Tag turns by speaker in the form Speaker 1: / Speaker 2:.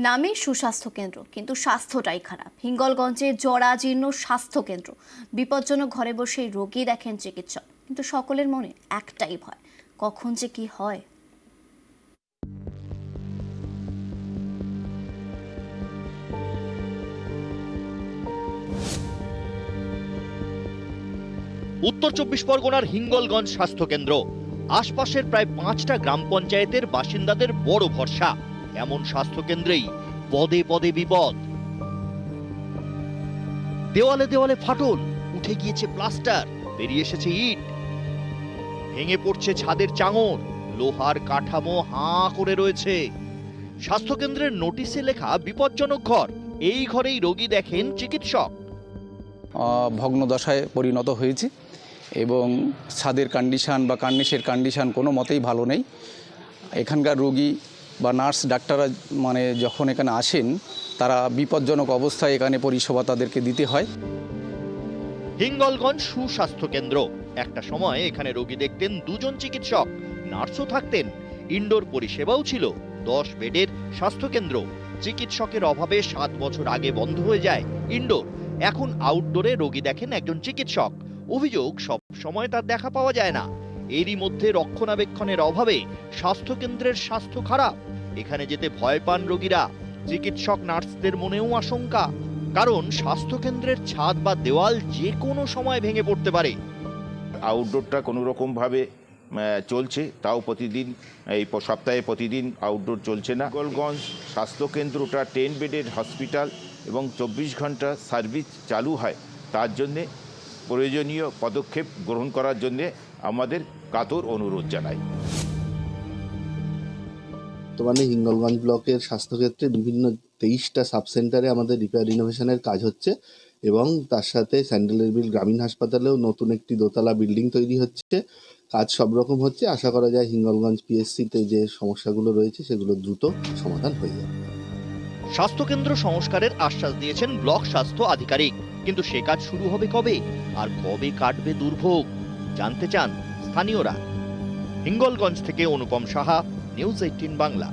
Speaker 1: নামে সুস্বাস্থ্য কেন্দ্র, কিন্তু স্বাস্থ্যটাই খারাপ। হিঙ্গলগঞ্জে জরাজীর্ণ স্বাস্থ্য কেন্দ্র, বিপজ্জনক। ঘরে বসেই রোগী দেখেন চিকিৎসক, কিন্তু সকলের মনে একটাই ভয়, কখন যে কি হয়।
Speaker 2: উত্তর ২৪ পরগনার হিঙ্গলগঞ্জ স্বাস্থ্য কেন্দ্র আশপাশের প্রায় ৫টা গ্রাম পঞ্চায়েতের বাসিন্দাদের বড় ভরসা। এমন স্বাস্থ্য কেন্দ্রেই পদে পদে বিপদ। দেওয়ালে দেওয়ালে ফাটল, উঠে গিয়েছে প্লাস্টার, বেরিয়ে এসেছে ইট, ভেঙে পড়ছে ছাদের চাঙড়, লোহার কাঠামো হাঁ করে রয়েছে। স্বাস্থ্য কেন্দ্রের নোটিশে লেখা বিপজ্জনক ঘর। এই ঘরেই রোগী দেখেন চিকিৎসক।
Speaker 3: ভগ্নদশায় পরিণত হয়েছে এবং ছাদের কন্ডিশন বা কার্নিশের কন্ডিশন কোনো মতেই ভালো নেই। এখানকার রোগী বা নার্স ডাক্তাররা যখন এখানে আসেন, তারা বিপজ্জনক অবস্থায় এখানে পরিষেবা তাদেরকে দিতে হয়।
Speaker 2: হিঙ্গলগঞ্জ সুস্বাস্থ্য কেন্দ্র, একটা সময় এখানে রোগী দেখতেন 2জন চিকিৎসক, নার্সও থাকতেন, ইনডোর পরিষেবাও ছিল। 10 বেডের স্বাস্থ্যকেন্দ্র চিকিৎসকের অভাবে 7 বছর আগে বন্ধ হয়ে যায় ইনডোর। এখন আউটডোরে রোগী দেখেন একজন চিকিৎসক। অভিযোগ, সব সময় তার দেখা পাওয়া যায় না। এরই মধ্যে রক্ষণাবেক্ষণের অভাবে স্বাস্থ্যকেন্দ্রের স্বাস্থ্য খারাপ। এখানে যেতে ভয় পান রোগীরা। চিকিৎসক নার্সদের মনেও আশঙ্কা, কারণ স্বাস্থ্যকেন্দ্রের ছাদ বা দেওয়াল যে কোনো সময় ভেঙে পড়তে পারে।
Speaker 4: আউটডোরটা কোনো রকমভাবে চলছে, তাও প্রতিদিন, এই সপ্তাহে প্রতিদিন আউটডোর চলছে না। হিঙ্গলগঞ্জ স্বাস্থ্যকেন্দ্রটা 10 বেডের হসপিটাল এবং 24 ঘন্টা সার্ভিস চালু হয়। তার জন্যে প্রয়োজনীয় পদক্ষেপ গ্রহণ করার জন্যে আমাদের কাতর অনুরোধ জানাই।
Speaker 5: বর্তমানে হিঙ্গলগঞ্জ ব্লকের স্বাস্থ্যক্ষেত্রে বিভিন্ন 23টা সাবসেন্টারে আমাদের রিপেয়ার রিনোভেশনের কাজ হচ্ছে এবং তার সাথে স্যান্ডেলেরবিল গ্রামীণ হাসপাতালেও নতুন একটি দোতলা বিল্ডিং তৈরি হচ্ছে। কাজ সব রকম হচ্ছে। আশা করা যায় হিঙ্গলগঞ্জ পিএসসিতে যে সমস্যাগুলো রয়েছে সেগুলো দ্রুত সমাধান হয়ে যাবে।
Speaker 2: স্বাস্থ্যকেন্দ্র সংস্কারের আশ্বাস দিয়েছেন ব্লক স্বাস্থ্য আধিকারিক, কিন্তু সে কাজ শুরু হবে কবে, আর কবে কাটবে দুর্ভোগ, জানতে চান স্থানীয়রা। হিঙ্গলগঞ্জ থেকে অনুপম সাহা, নিউজ 18 বাংলা।